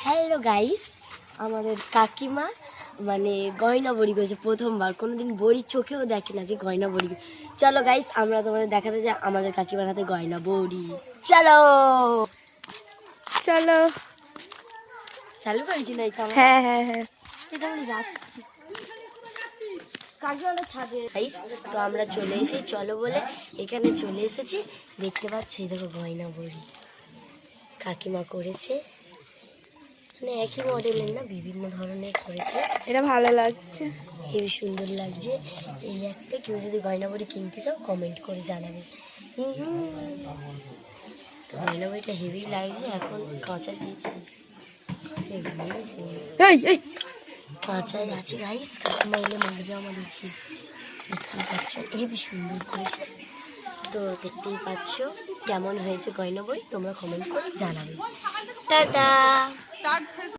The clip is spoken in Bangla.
হ্যালো গাইস, আমাদের কাকিমা মানে গয়না বড়ি করেছে প্রথমবার। কোনোদিন বড়ি চোখেও দেখে না যে গয়না বড়ি। চলো গাইস, আমরা তোমাদের দেখাতে যাই আমাদের কাকিমার হাতে গয়না বড়ি। চলো চলো। চালু করেছি না? হ্যাঁ হ্যাঁ হ্যাঁ তো আমরা চলে এসেছি, চলো বলে এখানে চলে এসেছি। দেখতে পাচ্ছি দেখো গয়না বড়ি কাকিমা করেছে, মানে একই মডেলের না, বিভিন্ন ধরনের করেছে। এটা ভালো লাগছে, হেবি সুন্দর লাগছে। এই একটা কেউ যদি গয়না বড়ি কিনতে চাও কমেন্ট করে জানাবে। তো গয়না বড়িটা হেভি লাগছে। এখন কাঁচা দিয়েছি, কাঁচাই আছে গাইস। কাকিমা এলে মারবে আমাদেরকে। দেখতেই পাচ্ছ হেবি সুন্দর করেছে। তো দেখতেই পাচ্ছ কেমন হয়েছে গয়না বড়ি, তোমরা কমেন্ট করে জানাবে। টাটা।